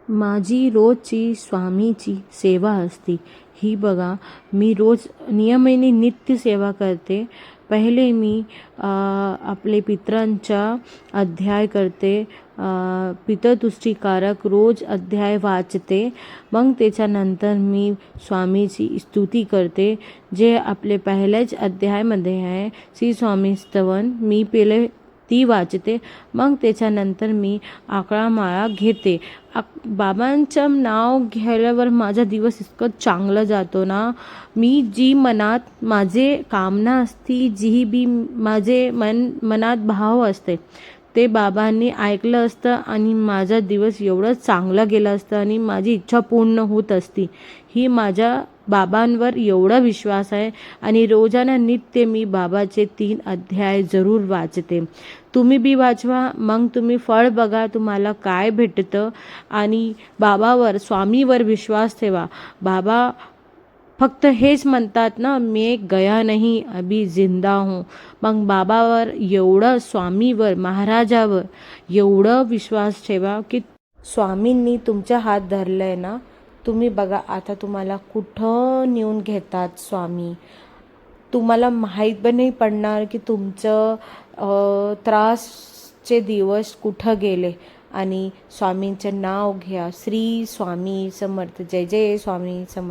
माझी रोजची स्वामीची सेवा असते. ही बघा, मी रोज नियमाने नित्य सेवा करते. पहिले मी आपले पितरांचा अध्याय करते. पितृतुष्टीकारक रोज अध्याय वाचते. मग त्याच्यानंतर मी स्वामीची स्तुती करते. जे आपले पहिल्याच अध्यायामध्ये आहे श्री स्वामी स्तवन, मी पहिले ती वाचते. मग त्याच्यानंतर मी 11 माळा घेते. बाबांचं नाव घ्यायल्यावर माझा दिवस इतकं चांगलं जातो ना. मी जी मनात माझे कामना असती, जी बी माझे मनात भाव असते, ते बाबांनी ऐकलं असतं आणि माझा दिवस एवढं चांगला गेला असतं आणि माझी इच्छा पूर्ण होत असती. ही माझ्या बाबांवर एवढा विश्वास आहे. आणि रोजाना नित्य मी बाबाचे 3 अध्याय जरूर वाचते. तुम्ही बी वाचवा, मग तुम्ही फळ बघा तुम्हाला काय भेटतं. आणि बाबावर, स्वामीवर विश्वास ठेवा. बाबा फक्त हेच म्हणतात ना, मैं गया नहीं अभी जिंदा हूँ. मग बाबावर एवढं, स्वामीवर, महाराजावर एवढं विश्वास ठेवा की स्वामींनी तुमचा हात धरलाय ना. तुम्ही बघा आता तुम्हाला कुठं नेऊन घेतात स्वामी. तुम्हाला माहीत पण नाही पडणार की तुमचं त्रासचे दिवस कुठं गेले. आणि स्वामींचं नाव घ्या. श्री स्वामी समर्थ. जय जय स्वामी समर्थ.